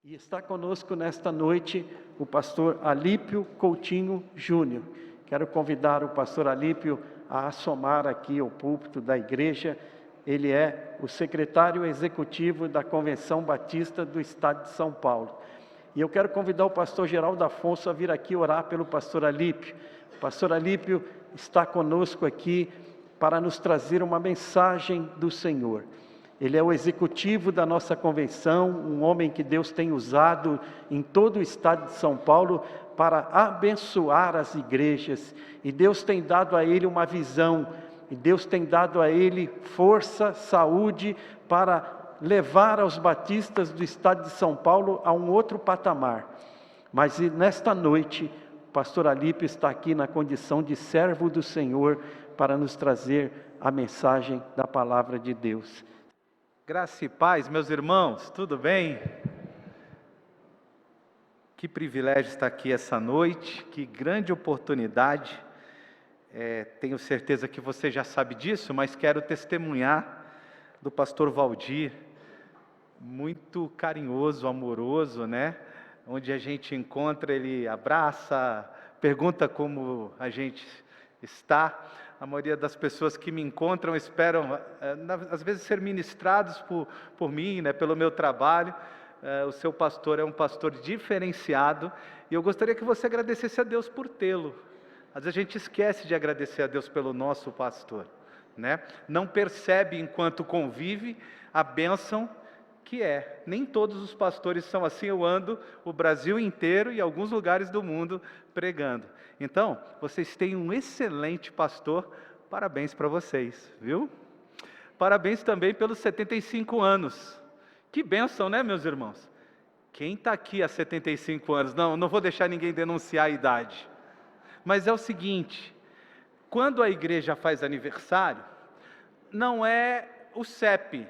E está conosco nesta noite o pastor Alípio Coutinho Júnior. Quero convidar o pastor Alípio a assomar aqui ao púlpito da igreja. Ele é o secretário executivo da Convenção Batista do Estado de São Paulo. E eu quero convidar o pastor Geraldo Afonso a vir aqui orar pelo pastor Alípio. O pastor Alípio está conosco aqui para nos trazer uma mensagem do Senhor. Ele é o executivo da nossa convenção, um homem que Deus tem usado em todo o estado de São Paulo para abençoar as igrejas. E Deus tem dado a ele uma visão, e Deus tem dado a ele força, saúde, para levar aos batistas do estado de São Paulo a um outro patamar. Mas nesta noite, o pastor Alípio está aqui na condição de servo do Senhor para nos trazer a mensagem da palavra de Deus. Graça e paz, meus irmãos, tudo bem? Que privilégio estar aqui essa noite, que grande oportunidade. Tenho certeza que você já sabe disso, mas quero testemunhar do pastor Valdir, muito carinhoso, amoroso, né? Onde a gente encontra, ele abraça, pergunta como a gente está. A maioria das pessoas que me encontram esperam, às vezes, ser ministrados por mim, né, pelo meu trabalho. O seu pastor é um pastor diferenciado, e eu gostaria que você agradecesse a Deus por tê-lo. Às vezes a gente esquece de agradecer a Deus pelo nosso pastor, né? Não percebe, enquanto convive, a bênção que é. Nem todos os pastores são assim. Eu ando o Brasil inteiro e alguns lugares do mundo pregando. Então, vocês têm um excelente pastor. Parabéns para vocês, viu? Parabéns também pelos 75 anos. Que bênção, né, meus irmãos? Quem está aqui há 75 anos? Não vou deixar ninguém denunciar a idade. Mas é o seguinte, quando a igreja faz aniversário, não é o CEP,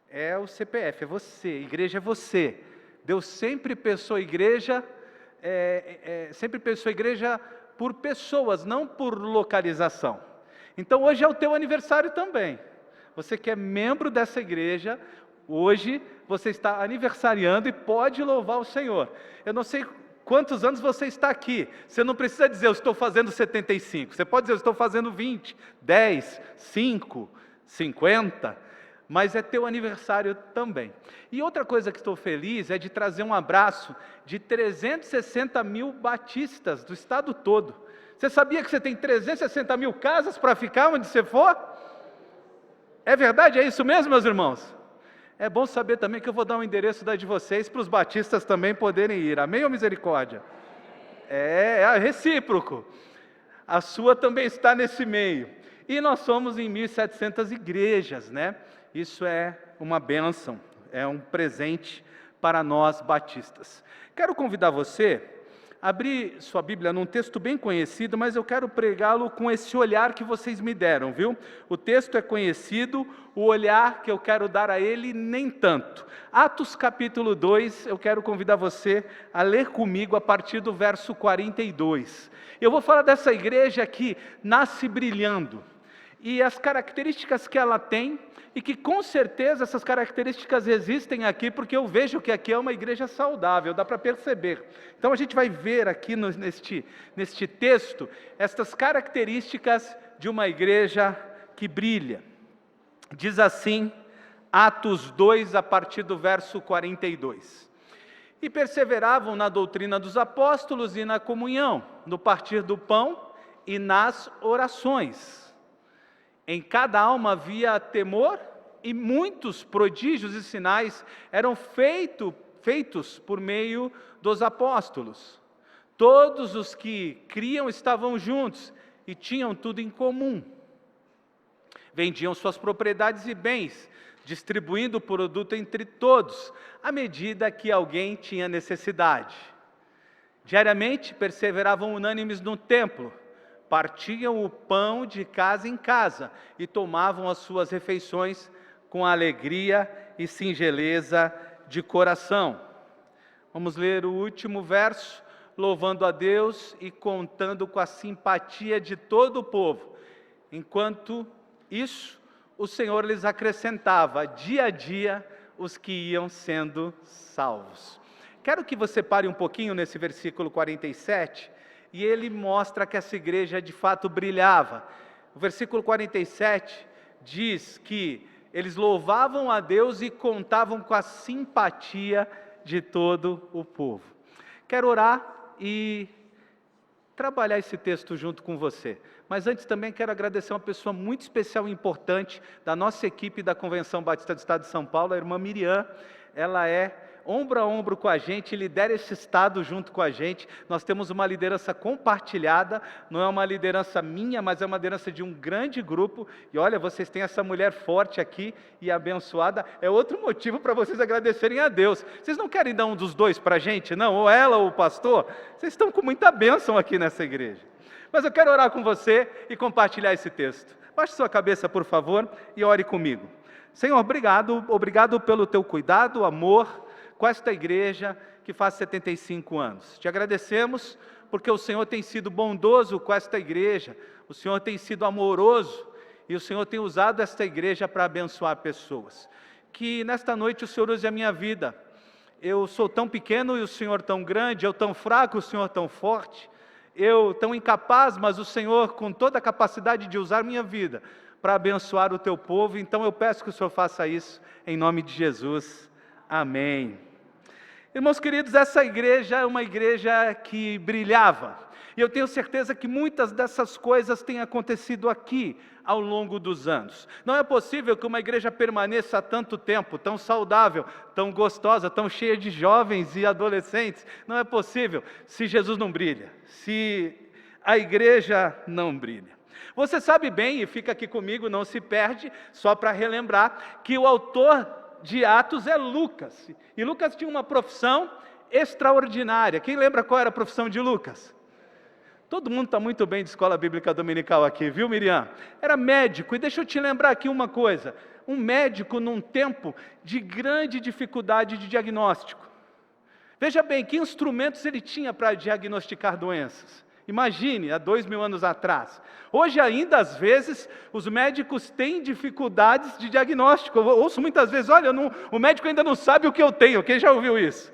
é o CPF, é você, a igreja é você. Deus sempre pensou a igreja, por pessoas, não por localização. Então hoje é o teu aniversário também. Você que é membro dessa igreja, hoje você está aniversariando e pode louvar o Senhor. Eu não sei quantos anos você está aqui. Você não precisa dizer, eu estou fazendo 75. Você pode dizer, eu estou fazendo 20, 10, 5, 50... mas é teu aniversário também. E outra coisa que estou feliz é de trazer um abraço de 360 mil batistas do estado todo. Você sabia que você tem 360 mil casas para ficar onde você for? É verdade? É isso mesmo, meus irmãos? É bom saber também que eu vou dar um endereço de vocês para os batistas também poderem ir. Amém ou misericórdia? É recíproco. A sua também está nesse meio. E nós somos em 1.700 igrejas, né? Isso é uma bênção, é um presente para nós batistas. Quero convidar você a abrir sua Bíblia num texto bem conhecido, mas eu quero pregá-lo com esse olhar que vocês me deram, viu? O texto é conhecido, o olhar que eu quero dar a ele, nem tanto. Atos capítulo 2, eu quero convidar você a ler comigo a partir do verso 42. Eu vou falar dessa igreja que nasce brilhando, e as características que ela tem, e que com certeza essas características existem aqui, porque eu vejo que aqui é uma igreja saudável, dá para perceber. Então a gente vai ver aqui neste texto, estas características de uma igreja que brilha. Diz assim, Atos 2, a partir do verso 42. E perseveravam na doutrina dos apóstolos e na comunhão, no partir do pão e nas orações. Em cada alma havia temor, e muitos prodígios e sinais eram feitos por meio dos apóstolos. Todos os que criam estavam juntos e tinham tudo em comum. Vendiam suas propriedades e bens, distribuindo o produto entre todos, à medida que alguém tinha necessidade. Diariamente perseveravam unânimes no templo, partiam o pão de casa em casa e tomavam as suas refeições com alegria e singeleza de coração. Vamos ler o último verso, louvando a Deus e contando com a simpatia de todo o povo. Enquanto isso, o Senhor lhes acrescentava dia a dia os que iam sendo salvos. Quero que você pare um pouquinho nesse versículo 47, e ele mostra que essa igreja de fato brilhava. O versículo 47 diz que eles louvavam a Deus e contavam com a simpatia de todo o povo. Quero orar e trabalhar esse texto junto com você. Mas antes também quero agradecer uma pessoa muito especial e importante da nossa equipe da Convenção Batista do Estado de São Paulo, a irmã Miriam. Ela é ombro a ombro com a gente, lidera esse estado junto com a gente. Nós temos uma liderança compartilhada, não é uma liderança minha, mas é uma liderança de um grande grupo. E olha, vocês têm essa mulher forte aqui e abençoada, é outro motivo para vocês agradecerem a Deus. Vocês não querem dar um dos dois para a gente, não? Ou ela ou o pastor? Vocês estão com muita bênção aqui nessa igreja. Mas eu quero orar com você e compartilhar esse texto. Baixe sua cabeça, por favor, e ore comigo. Senhor, obrigado pelo teu cuidado, amor, com esta igreja que faz 75 anos. Te agradecemos porque o Senhor tem sido bondoso com esta igreja, o Senhor tem sido amoroso e o Senhor tem usado esta igreja para abençoar pessoas. Que nesta noite o Senhor use a minha vida. Eu sou tão pequeno e o Senhor tão grande, eu tão fraco e o Senhor tão forte, eu tão incapaz, mas o Senhor com toda a capacidade de usar minha vida para abençoar o teu povo. Então eu peço que o Senhor faça isso em nome de Jesus. Amém. Irmãos queridos, essa igreja é uma igreja que brilhava. E eu tenho certeza que muitas dessas coisas têm acontecido aqui ao longo dos anos. Não é possível que uma igreja permaneça há tanto tempo, tão saudável, tão gostosa, tão cheia de jovens e adolescentes. Não é possível se Jesus não brilha, se a igreja não brilha. Você sabe bem, e fica aqui comigo, não se perde, só para relembrar, que o autor de Atos é Lucas. E Lucas tinha uma profissão extraordinária. Quem lembra qual era a profissão de Lucas? Todo mundo está muito bem de escola bíblica dominical aqui, viu, Miriam? Era médico. E deixa eu te lembrar aqui uma coisa. Um médico num tempo de grande dificuldade de diagnóstico. Veja bem, que instrumentos ele tinha para diagnosticar doenças. Imagine, há 2000 anos atrás. Hoje ainda, às vezes, os médicos têm dificuldades de diagnóstico. Eu ouço muitas vezes, olha, o médico ainda não sabe o que eu tenho. Quem já ouviu isso?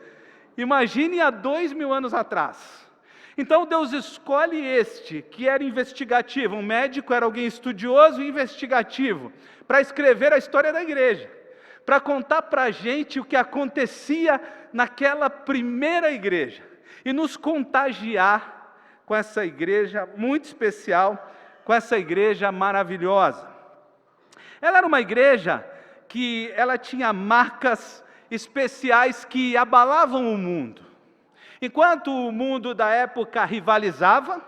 Imagine há 2000 anos atrás. Então Deus escolhe este, que era investigativo. Um médico era alguém estudioso e investigativo, para escrever a história da igreja, para contar para a gente o que acontecia naquela primeira igreja, e nos contagiar com essa igreja muito especial, com essa igreja maravilhosa. Ela era uma igreja que ela tinha marcas especiais que abalavam o mundo. Enquanto o mundo da época rivalizava,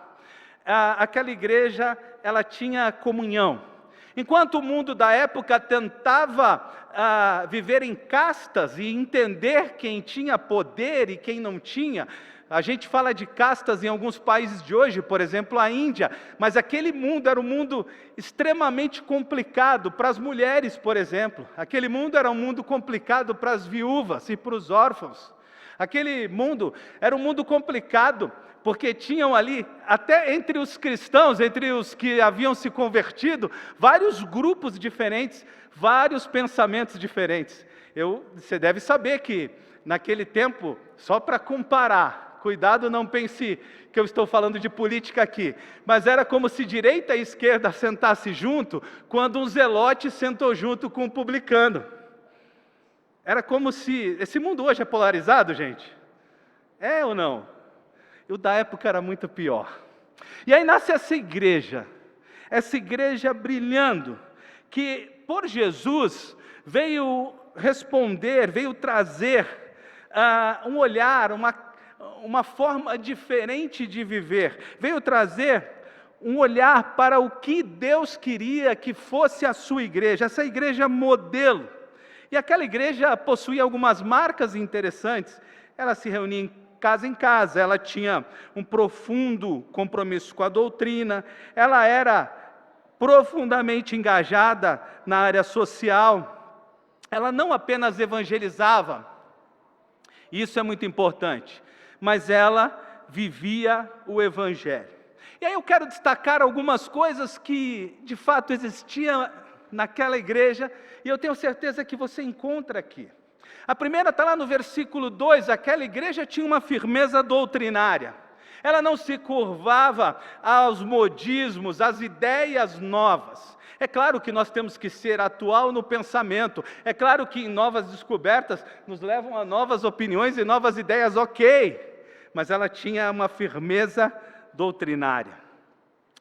aquela igreja ela tinha comunhão. Enquanto o mundo da época tentava viver em castas e entender quem tinha poder e quem não tinha, a gente fala de castas em alguns países de hoje, por exemplo, a Índia, mas aquele mundo era um mundo extremamente complicado para as mulheres, por exemplo. Aquele mundo era um mundo complicado para as viúvas e para os órfãos. Aquele mundo era um mundo complicado, porque tinham ali, até entre os cristãos, entre os que haviam se convertido, vários grupos diferentes, vários pensamentos diferentes. Você deve saber que, naquele tempo, só para comparar, cuidado, não pense que eu estou falando de política aqui, mas era como se direita e esquerda sentassem junto, quando um zelote sentou junto com um publicano. Era como se... Esse mundo hoje é polarizado, gente? É ou não? E o da época era muito pior. E aí nasce essa igreja brilhando, que por Jesus veio responder, veio trazer um olhar, uma forma diferente de viver, veio trazer um olhar para o que Deus queria que fosse a sua igreja, essa igreja modelo. E aquela igreja possuía algumas marcas interessantes. Ela se reunia em casa, ela tinha um profundo compromisso com a doutrina, ela era profundamente engajada na área social, ela não apenas evangelizava, isso é muito importante, mas ela vivia o evangelho. E aí eu quero destacar algumas coisas que de fato existiam naquela igreja, e eu tenho certeza que você encontra aqui. A primeira está lá no versículo 2, aquela igreja tinha uma firmeza doutrinária. Ela não se curvava aos modismos, às ideias novas. É claro que nós temos que ser atual no pensamento. É claro que novas descobertas nos levam a novas opiniões e novas ideias, ok. Mas ela tinha uma firmeza doutrinária.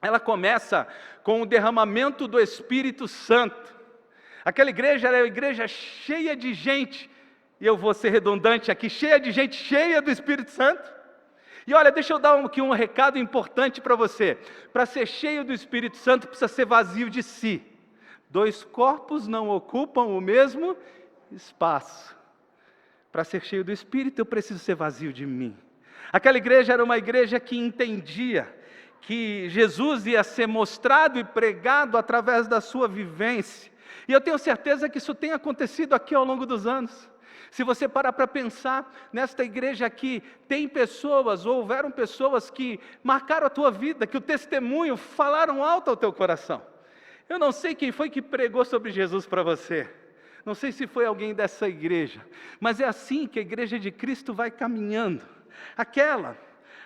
Ela começa com o derramamento do Espírito Santo. Aquela igreja era uma igreja cheia de gente, e eu vou ser redundante aqui, cheia de gente, cheia do Espírito Santo. E olha, deixa eu dar aqui um recado importante para você. Para ser cheio do Espírito Santo, precisa ser vazio de si. 2 corpos não ocupam o mesmo espaço. Para ser cheio do Espírito, eu preciso ser vazio de mim. Aquela igreja era uma igreja que entendia que Jesus ia ser mostrado e pregado através da sua vivência. E eu tenho certeza que isso tem acontecido aqui ao longo dos anos. Se você parar para pensar, nesta igreja aqui, tem pessoas, ou houveram pessoas que marcaram a tua vida, que o testemunho falaram alto ao teu coração. Eu não sei quem foi que pregou sobre Jesus para você, não sei se foi alguém dessa igreja, mas é assim que a igreja de Cristo vai caminhando. Aquela,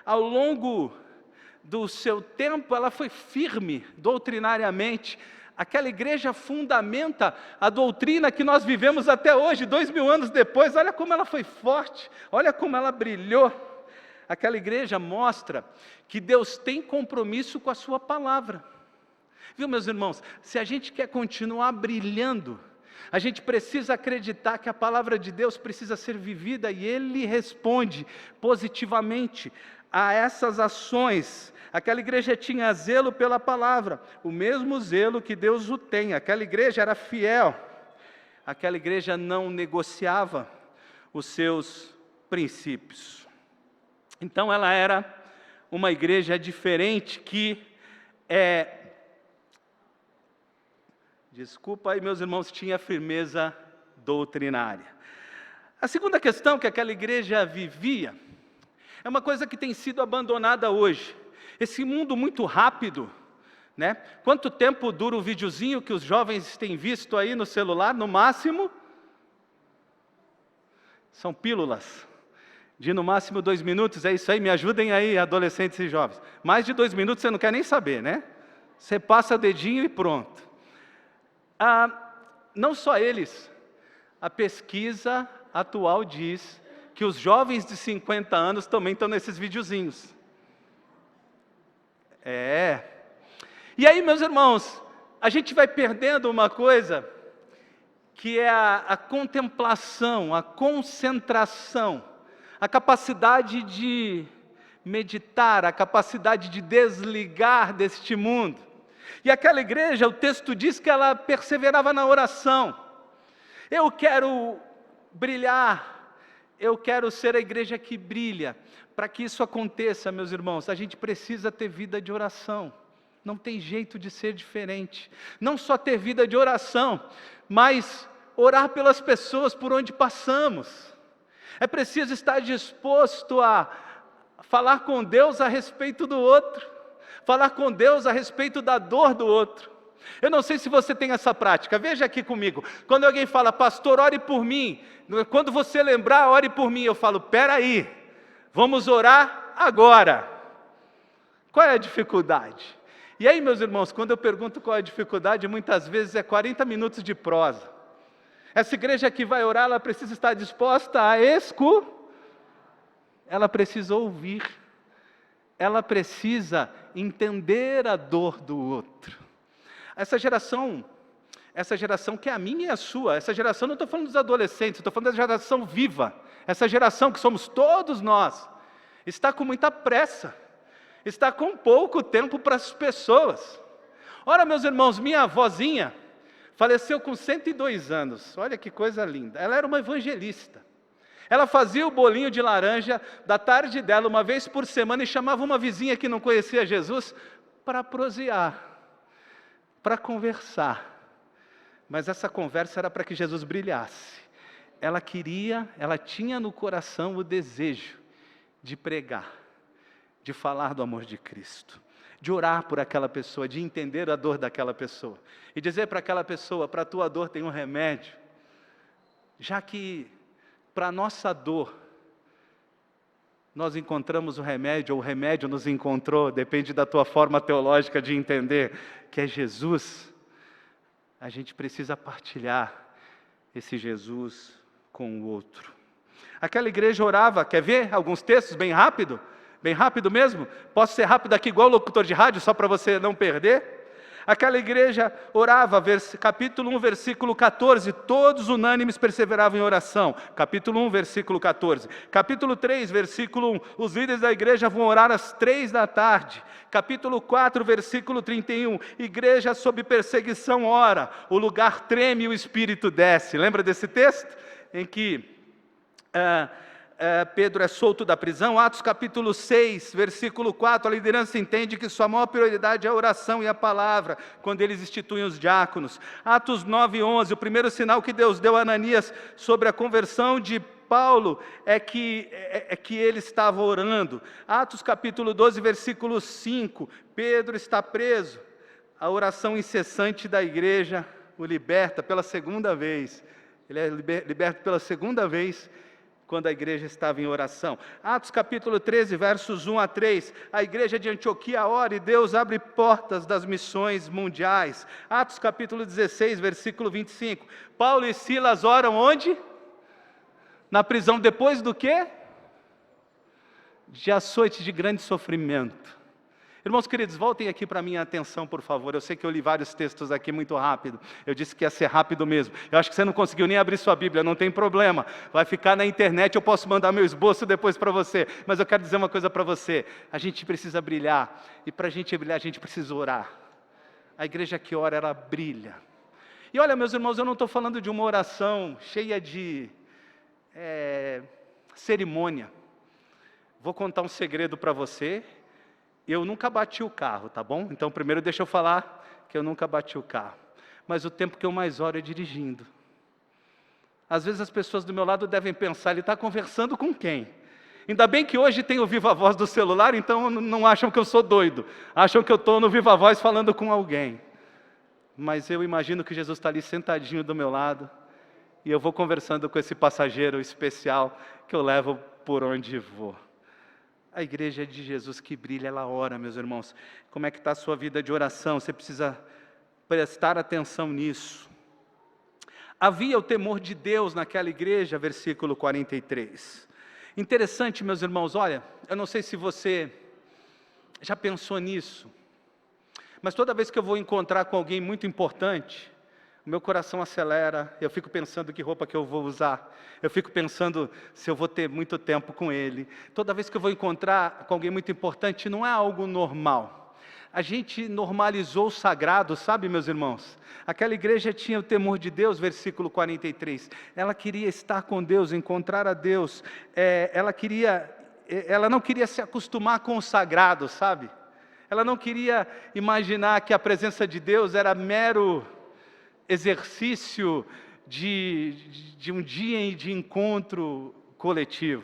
ao longo do seu tempo, ela foi firme doutrinariamente. Aquela igreja fundamenta a doutrina que nós vivemos até hoje, 2000 anos depois. Olha como ela foi forte, olha como ela brilhou. Aquela igreja mostra que Deus tem compromisso com a sua palavra. Viu, meus irmãos, se a gente quer continuar brilhando, a gente precisa acreditar que a palavra de Deus precisa ser vivida, e Ele responde positivamente a essas ações. Aquela igreja tinha zelo pela palavra, o mesmo zelo que Deus o tem. Aquela igreja era fiel, aquela igreja não negociava os seus princípios. Então ela era uma igreja diferente que desculpa aí meus irmãos, tinha firmeza doutrinária. A segunda questão que aquela igreja vivia é uma coisa que tem sido abandonada hoje. Esse mundo muito rápido, né? Quanto tempo dura o videozinho que os jovens têm visto aí no celular? No máximo, são pílulas, de no máximo 2 minutos, é isso aí? Me ajudem aí, adolescentes e jovens. Mais de 2 minutos você não quer nem saber, né? Você passa o dedinho e pronto. Não só eles, a pesquisa atual diz que os jovens de 50 anos também estão nesses videozinhos. E aí, meus irmãos, a gente vai perdendo uma coisa, que é a contemplação, a concentração, a capacidade de meditar, a capacidade de desligar deste mundo. E aquela igreja, o texto diz que ela perseverava na oração. Eu quero brilhar, eu quero ser a igreja que brilha. Para que isso aconteça, meus irmãos, a gente precisa ter vida de oração. Não tem jeito de ser diferente. Não só ter vida de oração, mas orar pelas pessoas por onde passamos. É preciso estar disposto a falar com Deus a respeito do outro, falar com Deus a respeito da dor do outro. Eu não sei se você tem essa prática, veja aqui comigo. Quando alguém fala, pastor, ore por mim, quando você lembrar, ore por mim, eu falo, peraí, vamos orar agora. Qual é a dificuldade? E aí, meus irmãos, quando eu pergunto qual é a dificuldade, muitas vezes é 40 minutos de prosa. Essa igreja que vai orar, ela precisa estar disposta a ela precisa ouvir, ela precisa entender a dor do outro. Essa geração que é a minha e a sua, essa geração, não estou falando dos adolescentes, estou falando da geração viva, essa geração que somos todos nós, está com muita pressa, está com pouco tempo para as pessoas. Ora, meus irmãos, minha avózinha faleceu com 102 anos, olha que coisa linda, ela era uma evangelista. Ela fazia o bolinho de laranja da tarde dela, uma vez por semana, e chamava uma vizinha que não conhecia Jesus para prosear, para conversar. Mas essa conversa era para que Jesus brilhasse. Ela tinha no coração o desejo de pregar, de falar do amor de Cristo, de orar por aquela pessoa, de entender a dor daquela pessoa, e dizer para aquela pessoa, para a tua dor tem um remédio, já que para a nossa dor, nós encontramos o remédio, ou o remédio nos encontrou, depende da tua forma teológica de entender, que é Jesus. A gente precisa partilhar esse Jesus com o outro. Aquela igreja orava, quer ver alguns textos bem rápido? Bem rápido mesmo? Posso ser rápido aqui igual o locutor de rádio, só para você não perder? Aquela igreja orava, capítulo 1, versículo 14, todos unânimes perseveravam em oração. Capítulo 1, versículo 14. Capítulo 3, versículo 1, os líderes da igreja vão orar às 3 da tarde. Capítulo 4, versículo 31, igreja sob perseguição ora, o lugar treme e o Espírito desce. Lembra desse texto? Em que Pedro é solto da prisão. Atos capítulo 6, versículo 4, a liderança entende que sua maior prioridade é a oração e a palavra, quando eles instituem os diáconos. Atos 9, 11, o primeiro sinal que Deus deu a Ananias sobre a conversão de Paulo é que ele estava orando. Atos capítulo 12, versículo 5, Pedro está preso. A oração incessante da igreja o liberta pela segunda vez. Ele é liberto pela segunda vez, quando a igreja estava em oração. Atos capítulo 13, versos 1 a 3, a igreja de Antioquia ora e Deus abre portas das missões mundiais. Atos capítulo 16, versículo 25, Paulo e Silas oram onde? Na prisão, depois do quê? De açoite, de grande sofrimento. Irmãos queridos, voltem aqui para a minha atenção, por favor. Eu sei que eu li vários textos aqui muito rápido. Eu disse que ia ser rápido mesmo. Eu acho que você não conseguiu nem abrir sua Bíblia, não tem problema. Vai ficar na internet, eu posso mandar meu esboço depois para você. Mas eu quero dizer uma coisa para você. A gente precisa brilhar. E para a gente brilhar, a gente precisa orar. A igreja que ora, ela brilha. E olha, meus irmãos, eu não estou falando de uma oração cheia de cerimônia. Vou contar um segredo para você. Eu nunca bati o carro, tá bom? Então, primeiro deixa eu falar que eu nunca bati o carro. Mas o tempo que eu mais oro é dirigindo. Às vezes as pessoas do meu lado devem pensar, ele está conversando com quem? Ainda bem que hoje tem o Viva Voz do celular, então não acham que eu sou doido. Acham que eu estou no Viva Voz falando com alguém. Mas eu imagino que Jesus está ali sentadinho do meu lado, e eu vou conversando com esse passageiro especial que eu levo por onde vou. A igreja de Jesus que brilha, ela ora, meus irmãos. Como é que está a sua vida de oração? Você precisa prestar atenção nisso. Havia o temor de Deus naquela igreja, versículo 43. Interessante, meus irmãos, olha, eu não sei se você já pensou nisso, mas toda vez que eu vou encontrar com alguém muito importante, o meu coração acelera, eu fico pensando que roupa que eu vou usar, eu fico pensando se eu vou ter muito tempo com ele. Toda vez que eu vou encontrar com alguém muito importante, não é algo normal. A gente normalizou o sagrado, sabe, meus irmãos? Aquela igreja tinha o temor de Deus, versículo 43. Ela queria estar com Deus, encontrar a Deus. Ela não queria se acostumar com o sagrado, sabe? Ela não queria imaginar que a presença de Deus era mero exercício de um dia de encontro coletivo.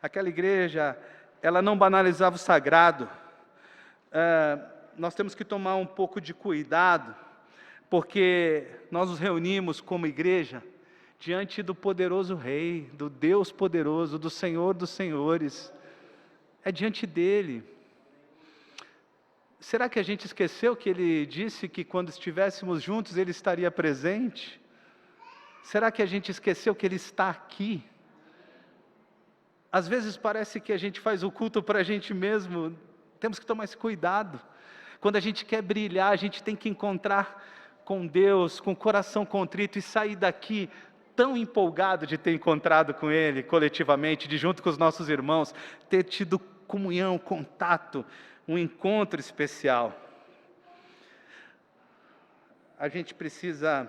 Aquela igreja, ela não banalizava o sagrado. Nós temos que tomar um pouco de cuidado, porque nós nos reunimos como igreja diante do poderoso Rei, do Deus poderoso, do Senhor dos Senhores. É diante dele. Será que a gente esqueceu que Ele disse que quando estivéssemos juntos Ele estaria presente? Será que a gente esqueceu que Ele está aqui? Às vezes parece que a gente faz o culto para a gente mesmo. Temos que tomar esse cuidado. Quando a gente quer brilhar, a gente tem que encontrar com Deus, com o coração contrito e sair daqui tão empolgado de ter encontrado com Ele coletivamente, de junto com os nossos irmãos, ter tido comunhão, contato, um encontro especial. A gente precisa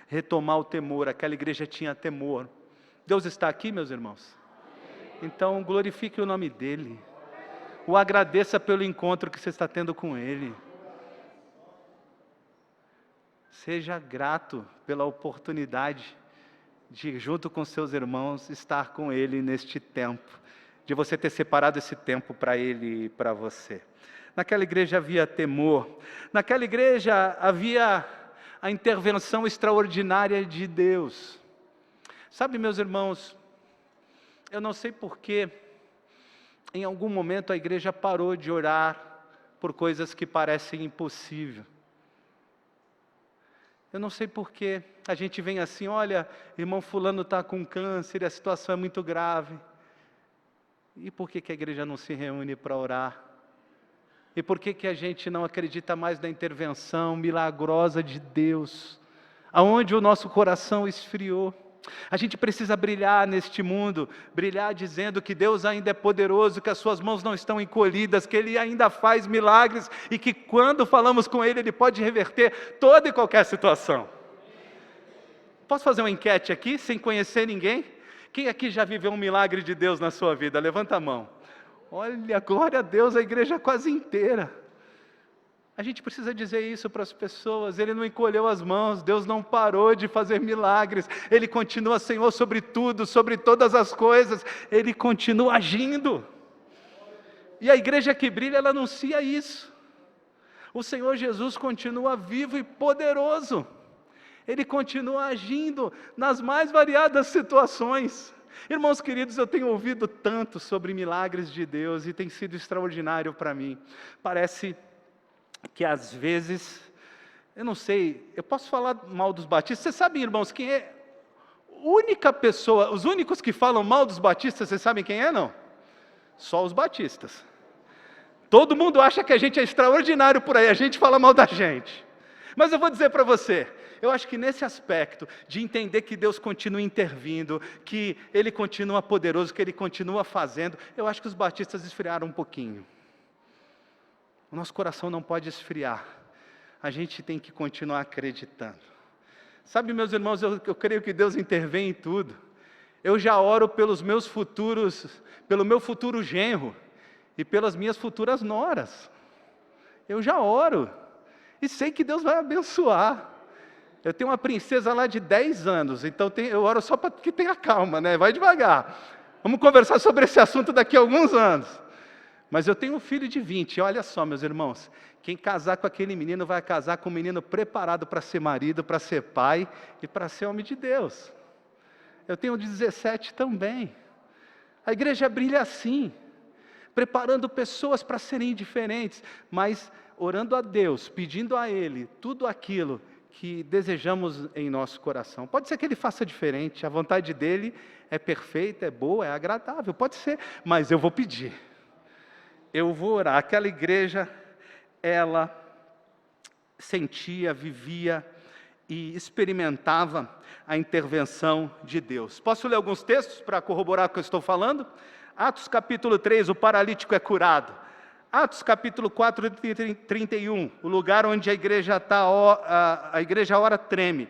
retomar o temor. Aquela igreja tinha temor. Deus está aqui, meus irmãos? Então glorifique o nome dEle. O agradeça pelo encontro que você está tendo com Ele. Seja grato pela oportunidade de, junto com seus irmãos, estar com Ele neste tempo, de você ter separado esse tempo para Ele e para você. Naquela igreja havia temor, naquela igreja havia a intervenção extraordinária de Deus. Sabe, meus irmãos, eu não sei porquê, em algum momento a igreja parou de orar por coisas que parecem impossíveis. Eu não sei porquê, a gente vem assim, olha, irmão fulano está com câncer e a situação é muito grave. E por que a igreja não se reúne para orar? E por que a gente não acredita mais na intervenção milagrosa de Deus? Aonde o nosso coração esfriou. A gente precisa brilhar neste mundo, brilhar dizendo que Deus ainda é poderoso, que as suas mãos não estão encolhidas, que Ele ainda faz milagres e que quando falamos com Ele, Ele pode reverter toda e qualquer situação. Posso fazer uma enquete aqui, sem conhecer ninguém? Quem aqui já viveu um milagre de Deus na sua vida? Levanta a mão. Olha, glória a Deus, a igreja quase inteira. A gente precisa dizer isso para as pessoas, Ele não encolheu as mãos, Deus não parou de fazer milagres, Ele continua Senhor sobre tudo, sobre todas as coisas, Ele continua agindo. E a igreja que brilha, ela anuncia isso. O Senhor Jesus continua vivo e poderoso, Ele continua agindo nas mais variadas situações. Irmãos queridos, eu tenho ouvido tanto sobre milagres de Deus e tem sido extraordinário para mim. Parece que às vezes, eu não sei, eu posso falar mal dos batistas? Vocês sabem, irmãos, quem é a única pessoa, os únicos que falam mal dos batistas, vocês sabem quem é, não? Só os batistas. Todo mundo acha que a gente é extraordinário por aí, a gente fala mal da gente. Mas eu vou dizer para você, eu acho que nesse aspecto de entender que Deus continua intervindo, que Ele continua poderoso, que Ele continua fazendo, eu acho que os batistas esfriaram um pouquinho. O nosso coração não pode esfriar, a gente tem que continuar acreditando. Sabe, meus irmãos, eu creio que Deus intervém em tudo. Eu já oro pelos meus futuros, pelo meu futuro genro e pelas minhas futuras noras. Eu já oro e sei que Deus vai abençoar. Eu tenho uma princesa lá de 10 anos, então eu oro só para que tenha calma, né? Vai devagar. Vamos conversar sobre esse assunto daqui a alguns anos. Mas eu tenho um filho de 20, olha só, meus irmãos, quem casar com aquele menino vai casar com um menino preparado para ser marido, para ser pai e para ser homem de Deus. Eu tenho 17 também. A igreja brilha assim, preparando pessoas para serem diferentes, mas orando a Deus, pedindo a Ele tudo aquilo que desejamos em nosso coração. Pode ser que Ele faça diferente, a vontade dEle é perfeita, é boa, é agradável, pode ser, mas eu vou pedir. Eu vou orar. Aquela igreja, ela sentia, vivia e experimentava a intervenção de Deus. Posso ler alguns textos para corroborar o que eu estou falando? Atos capítulo 3, o paralítico é curado. Atos capítulo 4, 31, o lugar onde a igreja está, a igreja ora treme.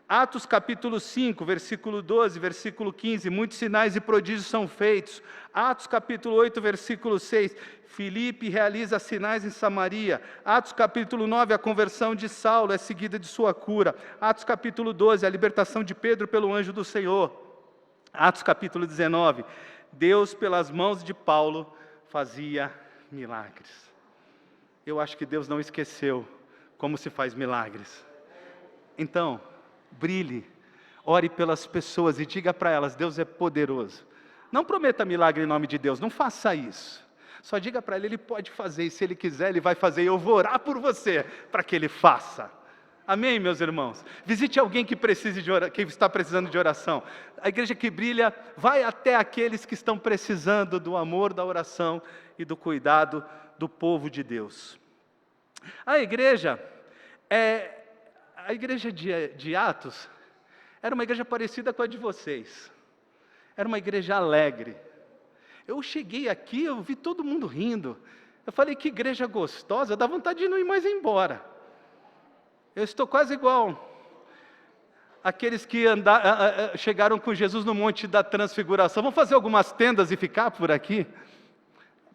Atos capítulo 5, versículo 12, versículo 15, muitos sinais e prodígios são feitos. Atos capítulo 8, versículo 6, Filipe realiza sinais em Samaria. Atos capítulo 9, a conversão de Saulo é seguida de sua cura. Atos capítulo 12, a libertação de Pedro pelo anjo do Senhor. Atos capítulo 19, Deus pelas mãos de Paulo fazia milagres. Eu acho que Deus não esqueceu como se faz milagres. Então, brilhe, ore pelas pessoas e diga para elas, Deus é poderoso. Não prometa milagre em nome de Deus, não faça isso. Só diga para Ele pode fazer, e se Ele quiser, Ele vai fazer, e eu vou orar por você, para que Ele faça. Amém, meus irmãos? Visite alguém que está precisando de oração. A igreja que brilha vai até aqueles que estão precisando do amor, da oração e do cuidado do povo de Deus. A igreja de Atos era uma igreja parecida com a de vocês. Era uma igreja alegre. Eu cheguei aqui, eu vi todo mundo rindo. Eu falei, que igreja gostosa, dá vontade de não ir mais embora. Eu estou quase igual aqueles que chegaram com Jesus no Monte da Transfiguração. Vamos fazer algumas tendas e ficar por aqui?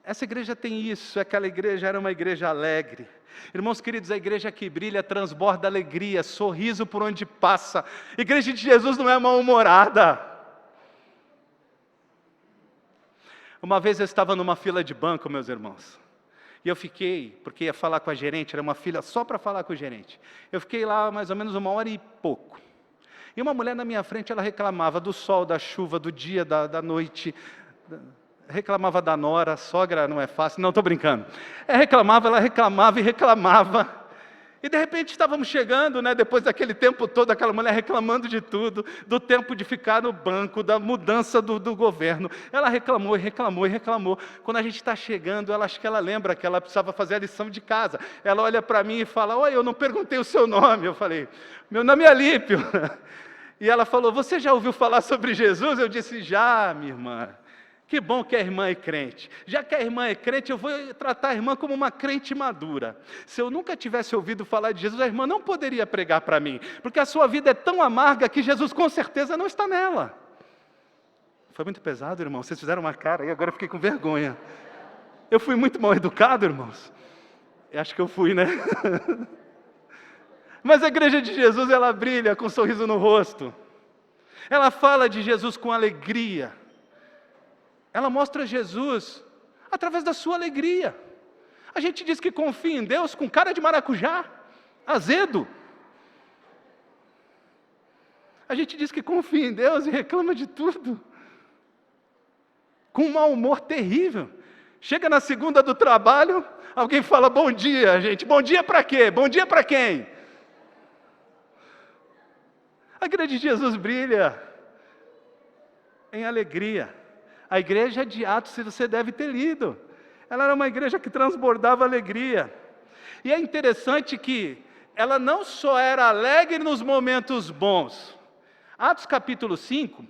Essa igreja tem isso, aquela igreja era uma igreja alegre. Irmãos queridos, a igreja que brilha transborda alegria, sorriso por onde passa. A igreja de Jesus não é mal-humorada. Uma vez eu estava numa fila de banco, meus irmãos, e eu fiquei, porque ia falar com a gerente, era uma fila só para falar com o gerente. Eu fiquei lá mais ou menos 1 hora e pouco. E uma mulher na minha frente, ela reclamava do sol, da chuva, do dia, da noite, reclamava da nora, sogra não é fácil, não, estou brincando. Ela reclamava e reclamava. E de repente estávamos chegando, depois daquele tempo todo, aquela mulher reclamando de tudo, do tempo de ficar no banco, da mudança do governo. Ela reclamou e reclamou e reclamou. Quando a gente está chegando, acho que ela lembra que ela precisava fazer a lição de casa. Ela olha para mim e fala: oi, eu não perguntei o seu nome. Eu falei: meu nome é Alípio. E ela falou: você já ouviu falar sobre Jesus? Eu disse: já, minha irmã. Que bom que a irmã é crente. Já que a irmã é crente, eu vou tratar a irmã como uma crente madura. Se eu nunca tivesse ouvido falar de Jesus, a irmã não poderia pregar para mim, porque a sua vida é tão amarga que Jesus com certeza não está nela. Foi muito pesado, irmão. Vocês fizeram uma cara e agora eu fiquei com vergonha. Eu fui muito mal educado, irmãos. Eu acho que eu fui, né? Mas a igreja de Jesus, ela brilha com um sorriso no rosto. Ela fala de Jesus com alegria. Ela mostra Jesus através da sua alegria. A gente diz que confia em Deus com cara de maracujá, azedo. A gente diz que confia em Deus e reclama de tudo, com um mau humor terrível. Chega na segunda do trabalho, alguém fala: bom dia, gente. Bom dia para quê? Bom dia para quem? A igreja de Jesus brilha em alegria. A igreja de Atos, você deve ter lido, ela era uma igreja que transbordava alegria. E é interessante que ela não só era alegre nos momentos bons. Atos capítulo 5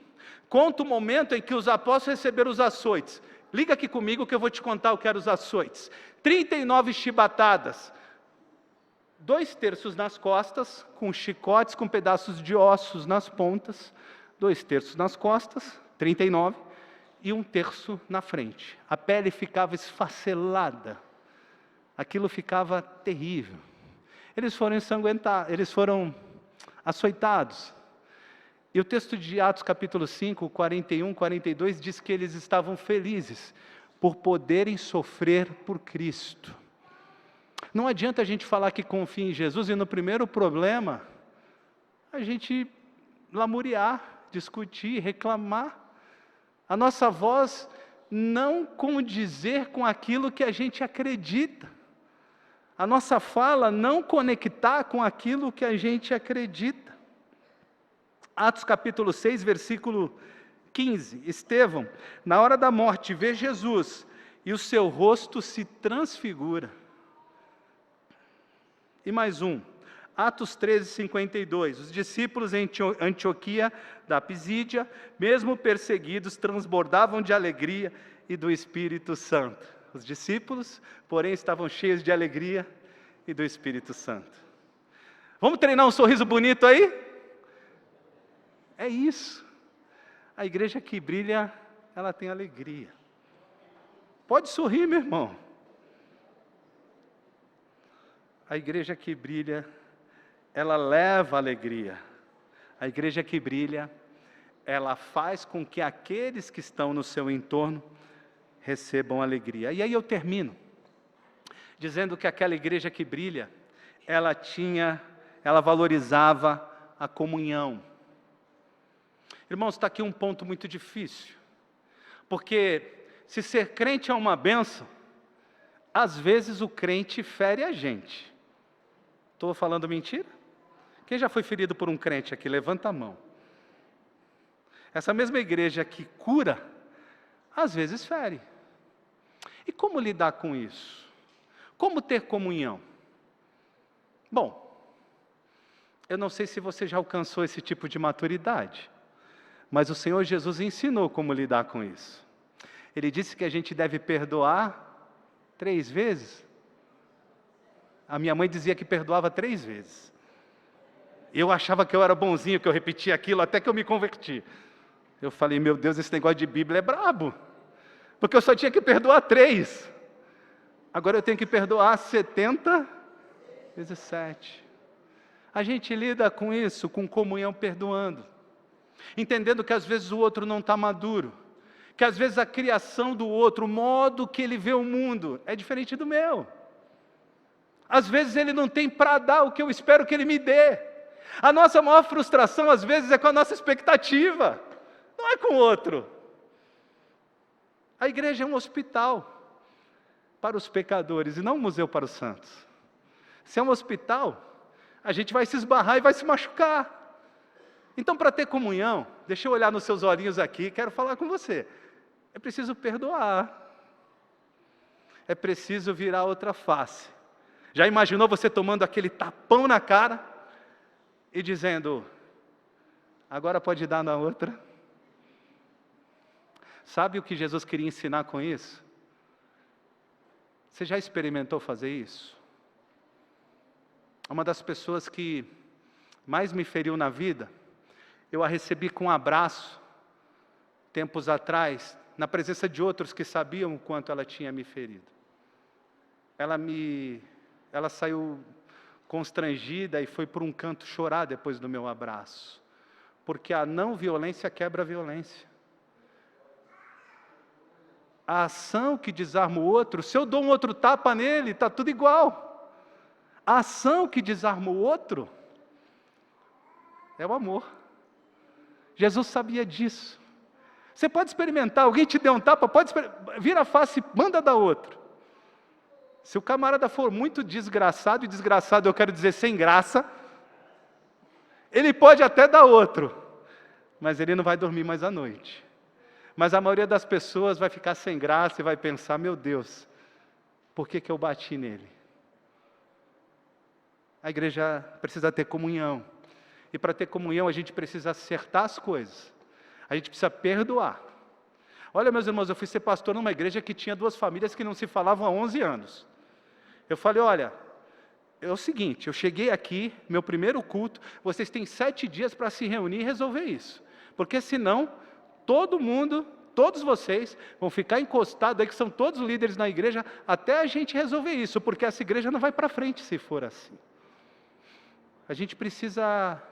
conta o momento em que os apóstolos receberam os açoites. Liga aqui comigo que eu vou te contar o que eram os açoites. 39 chibatadas, 2/3 nas costas, com chicotes, com pedaços de ossos nas pontas, 2/3 nas costas, 39, e 1/3 na frente. A pele ficava esfacelada, aquilo ficava terrível. Eles foram ensanguentados, eles foram açoitados. E o texto de Atos capítulo 5, 41, 42, diz que eles estavam felizes por poderem sofrer por Cristo. Não adianta a gente falar que confia em Jesus e no primeiro problema, a gente lamuriar, discutir, reclamar. A nossa voz não condizer com aquilo que a gente acredita. A nossa fala não conectar com aquilo que a gente acredita. Atos capítulo 6, versículo 15. Estevão, na hora da morte, vê Jesus e o seu rosto se transfigura. E mais um. Atos 13, 52, os discípulos em Antioquia da Pisídia, mesmo perseguidos, transbordavam de alegria e do Espírito Santo. Os discípulos, porém, estavam cheios de alegria e do Espírito Santo. Vamos treinar um sorriso bonito aí? É isso. A igreja que brilha, ela tem alegria. Pode sorrir, meu irmão. A igreja que brilha, ela leva alegria. A igreja que brilha, ela faz com que aqueles que estão no seu entorno recebam alegria. E aí eu termino dizendo que aquela igreja que brilha, ela valorizava a comunhão. Irmãos, está aqui um ponto muito difícil, porque se ser crente é uma bênção, às vezes o crente fere a gente. Estou falando mentira? Quem já foi ferido por um crente aqui? Levanta a mão. Essa mesma igreja que cura, às vezes fere. E como lidar com isso? Como ter comunhão? Bom, eu não sei se você já alcançou esse tipo de maturidade, mas o Senhor Jesus ensinou como lidar com isso. Ele disse que a gente deve perdoar 3 vezes. A minha mãe dizia que perdoava 3 vezes. Eu achava que eu era bonzinho, que eu repetia aquilo, até que eu me converti. Eu falei: meu Deus, esse negócio de Bíblia é brabo, porque eu só tinha que perdoar 3. Agora eu tenho que perdoar 70 vezes 7. A gente lida com isso, com comunhão, perdoando, entendendo que às vezes o outro não está maduro, que às vezes a criação do outro, o modo que ele vê o mundo, é diferente do meu. Às vezes ele não tem para dar o que eu espero que ele me dê. A nossa maior frustração, às vezes, é com a nossa expectativa, não é com o outro. A igreja é um hospital para os pecadores e não um museu para os santos. Se é um hospital, a gente vai se esbarrar e vai se machucar. Então, para ter comunhão, deixa eu olhar nos seus olhinhos aqui, quero falar com você. É preciso perdoar. É preciso virar outra face. Já imaginou você tomando aquele tapão na cara e dizendo, agora pode dar na outra? Sabe o que Jesus queria ensinar com isso? Você já experimentou fazer isso? Uma das pessoas que mais me feriu na vida, eu a recebi com um abraço, tempos atrás, na presença de outros que sabiam o quanto ela tinha me ferido. Ela saiu constrangida e foi por um canto chorar depois do meu abraço, porque a não violência quebra a violência. A ação que desarma o outro, se eu dou um outro tapa nele, está tudo igual. A ação que desarma o outro é o amor. Jesus sabia disso. Você pode experimentar, alguém te deu um tapa, vira a face e manda dar outro. Se o camarada for muito desgraçado, e desgraçado eu quero dizer sem graça, ele pode até dar outro, mas ele não vai dormir mais à noite. Mas a maioria das pessoas vai ficar sem graça e vai pensar, meu Deus, por que eu bati nele? A igreja precisa ter comunhão. E para ter comunhão a gente precisa acertar as coisas. A gente precisa perdoar. Olha, meus irmãos, eu fui ser pastor numa igreja que tinha 2 famílias que não se falavam há 11 anos. Eu falei, olha, é o seguinte, eu cheguei aqui, meu primeiro culto, vocês têm 7 dias para se reunir e resolver isso. Porque senão, todo mundo, todos vocês, vão ficar encostados aí, que são todos líderes na igreja, até a gente resolver isso, porque essa igreja não vai para frente se for assim. A gente precisa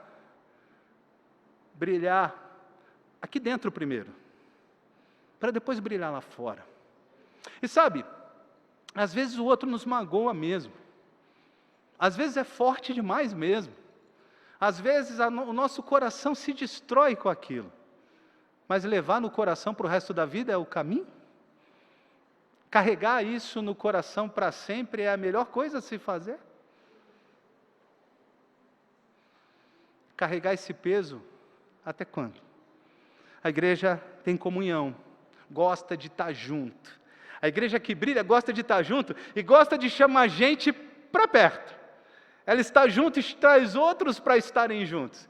brilhar aqui dentro primeiro, para depois brilhar lá fora. E sabe, às vezes o outro nos magoa mesmo, às vezes é forte demais mesmo, às vezes o nosso coração se destrói com aquilo, mas levar no coração para o resto da vida é o caminho? Carregar isso no coração para sempre é a melhor coisa a se fazer? Carregar esse peso até quando? A igreja tem comunhão, gosta de estar junto. A igreja que brilha gosta de estar junto e gosta de chamar gente para perto. Ela está junto e traz outros para estarem juntos.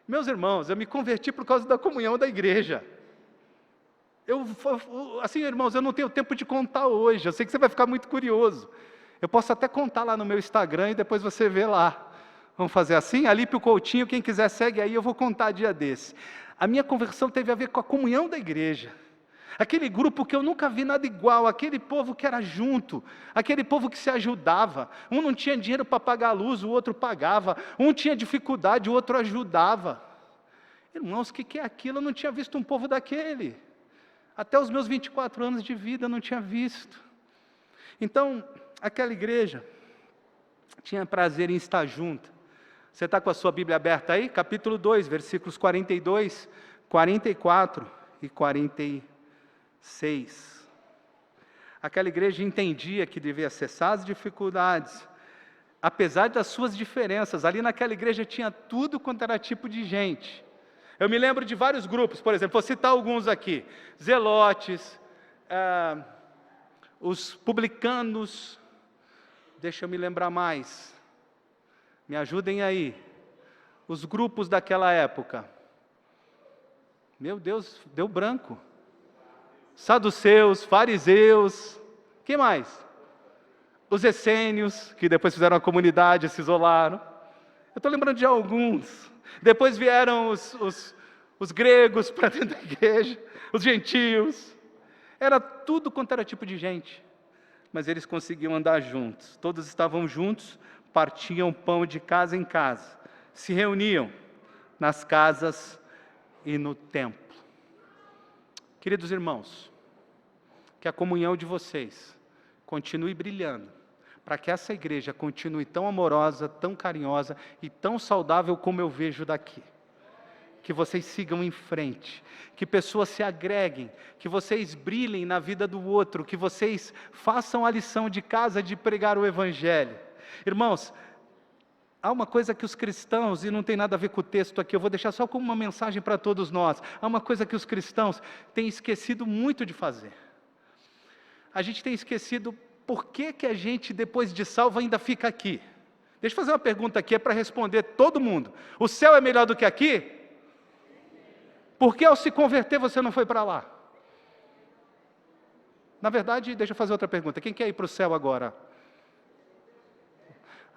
Meus irmãos, eu me converti por causa da comunhão da igreja. Assim, irmãos, eu não tenho tempo de contar hoje, eu sei que você vai ficar muito curioso. Eu posso até contar lá no meu Instagram e depois você vê lá. Vamos fazer assim? Alípio Coutinho, quem quiser segue aí, eu vou contar dia desse. A minha conversão teve a ver com a comunhão da igreja. Aquele grupo que eu nunca vi nada igual, aquele povo que era junto, aquele povo que se ajudava. Um não tinha dinheiro para pagar a luz, o outro pagava. Um tinha dificuldade, o outro ajudava. Irmãos, o que é aquilo? Eu não tinha visto um povo daquele. Até os meus 24 anos de vida eu não tinha visto. Então, aquela igreja tinha prazer em estar junto. Você está com a sua Bíblia aberta aí? Capítulo 2, versículos 42, 44 e 46. Aquela igreja entendia que devia cessar as dificuldades, apesar das suas diferenças. Ali naquela igreja tinha tudo quanto era tipo de gente. Eu me lembro de vários grupos, por exemplo, vou citar alguns aqui. Zelotes, os publicanos, deixa eu me lembrar mais. Me ajudem aí. Os grupos daquela época. Meu Deus, deu branco. Saduceus, fariseus, quem mais? Os essênios, que depois fizeram a comunidade, se isolaram. Eu estou lembrando de alguns. Depois vieram os gregos para dentro da igreja, os gentios. Era tudo quanto era tipo de gente. Mas eles conseguiam andar juntos. Todos estavam juntos, partiam pão de casa em casa. Se reuniam nas casas e no templo. Queridos irmãos, que a comunhão de vocês continue brilhando, para que essa igreja continue tão amorosa, tão carinhosa e tão saudável como eu vejo daqui. Que vocês sigam em frente, que pessoas se agreguem, que vocês brilhem na vida do outro, que vocês façam a lição de casa de pregar o Evangelho. Irmãos, há uma coisa que os cristãos, e não tem nada a ver com o texto aqui, eu vou deixar só como uma mensagem para todos nós, há uma coisa que os cristãos têm esquecido muito de fazer. A gente tem esquecido por que a gente, depois de salvo, ainda fica aqui. Deixa eu fazer uma pergunta aqui, é para responder todo mundo. O céu é melhor do que aqui? Por que ao se converter você não foi para lá? Na verdade, deixa eu fazer outra pergunta. Quem quer ir para o céu agora?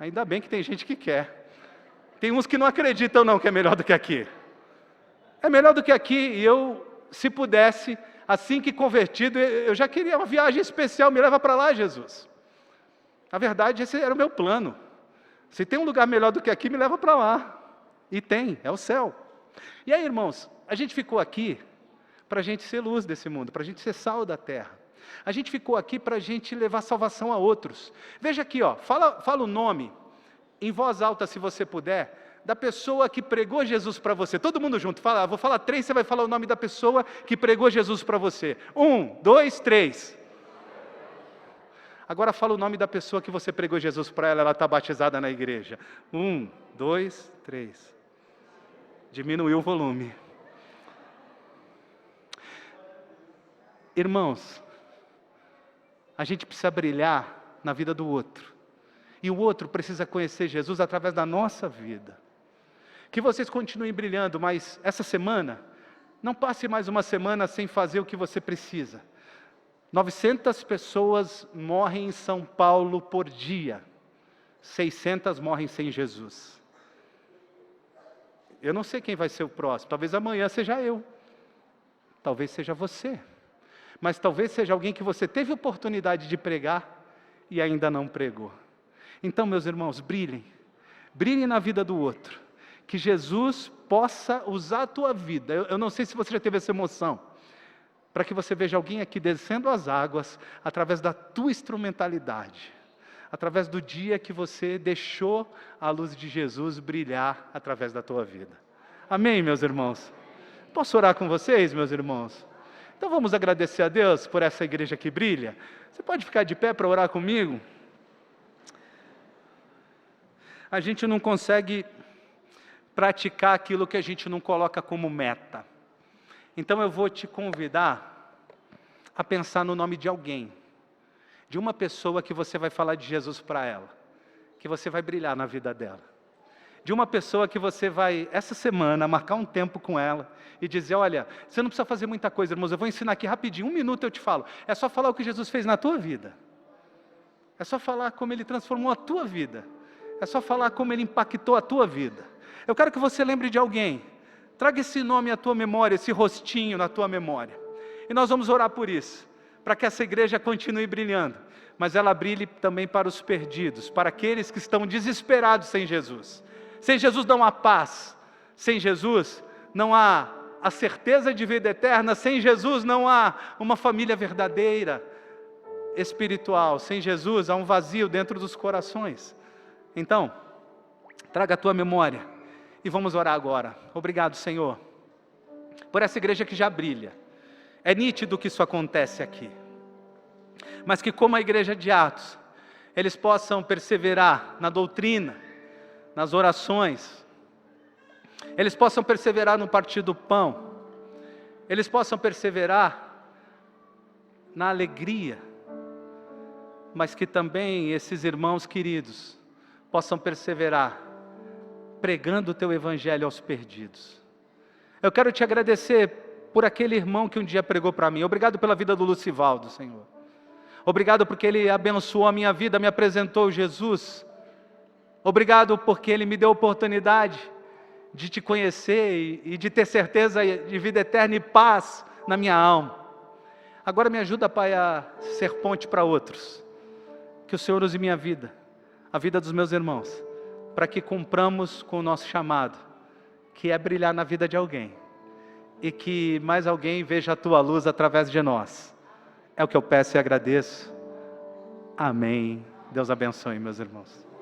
Ainda bem que tem gente que quer. Tem uns que não acreditam não que é melhor do que aqui. É melhor do que aqui e eu, se pudesse, assim que convertido, eu já queria uma viagem especial, me leva para lá, Jesus. Na verdade, esse era o meu plano. Se tem um lugar melhor do que aqui, me leva para lá. E tem, é o céu. E aí, irmãos, a gente ficou aqui para a gente ser luz desse mundo, para a gente ser sal da terra. A gente ficou aqui para a gente levar salvação a outros. Veja aqui, ó, fala o nome, em voz alta se você puder, da pessoa que pregou Jesus para você. Todo mundo junto, fala, vou falar 3, você vai falar o nome da pessoa que pregou Jesus para você. 1, 2, 3. Agora fala o nome da pessoa que você pregou Jesus para ela está batizada na igreja. 1, 2, 3. Diminuiu o volume. Irmãos, a gente precisa brilhar na vida do outro. E o outro precisa conhecer Jesus através da nossa vida. Que vocês continuem brilhando, mas essa semana, não passe mais uma semana sem fazer o que você precisa. 900 pessoas morrem em São Paulo por dia. 600 morrem sem Jesus. Eu não sei quem vai ser o próximo. Talvez amanhã seja eu. Talvez seja você. Mas talvez seja alguém que você teve oportunidade de pregar e ainda não pregou. Então, meus irmãos, brilhem. Brilhem na vida do outro. Que Jesus possa usar a tua vida. Eu não sei se você já teve essa emoção. Para que você veja alguém aqui descendo as águas através da tua instrumentalidade. Através do dia que você deixou a luz de Jesus brilhar através da tua vida. Amém, meus irmãos? Posso orar com vocês, meus irmãos? Então vamos agradecer a Deus por essa igreja que brilha. Você pode ficar de pé para orar comigo? A gente não consegue praticar aquilo que a gente não coloca como meta. Então eu vou te convidar a pensar no nome de alguém, de uma pessoa que você vai falar de Jesus para ela, que você vai brilhar na vida dela. De uma pessoa que você vai, essa semana, marcar um tempo com ela e dizer, olha, você não precisa fazer muita coisa, irmãos, eu vou ensinar aqui rapidinho, 1 minuto eu te falo. É só falar o que Jesus fez na tua vida. É só falar como Ele transformou a tua vida. É só falar como Ele impactou a tua vida. Eu quero que você lembre de alguém. Traga esse nome à tua memória, esse rostinho na tua memória. E nós vamos orar por isso, para que essa igreja continue brilhando. Mas ela brilhe também para os perdidos, para aqueles que estão desesperados sem Jesus. Sem Jesus não há paz, sem Jesus não há a certeza de vida eterna, sem Jesus não há uma família verdadeira, espiritual, sem Jesus há um vazio dentro dos corações. Então, traga a tua memória e vamos orar agora. Obrigado, Senhor, por essa igreja que já brilha. É nítido que isso acontece aqui, mas que como a igreja de Atos, eles possam perseverar na doutrina, nas orações, eles possam perseverar no partir do pão, eles possam perseverar na alegria, mas que também esses irmãos queridos possam perseverar pregando o teu evangelho aos perdidos. Eu quero te agradecer por aquele irmão que um dia pregou para mim. Obrigado pela vida do Lucivaldo, Senhor. Obrigado porque ele abençoou a minha vida, me apresentou Jesus. Obrigado porque Ele me deu a oportunidade de te conhecer e de ter certeza de vida eterna e paz na minha alma. Agora me ajuda, Pai, a ser ponte para outros. Que o Senhor use minha vida, a vida dos meus irmãos, para que cumpramos com o nosso chamado, que é brilhar na vida de alguém. E que mais alguém veja a Tua luz através de nós. É o que eu peço e agradeço. Amém. Deus abençoe, meus irmãos.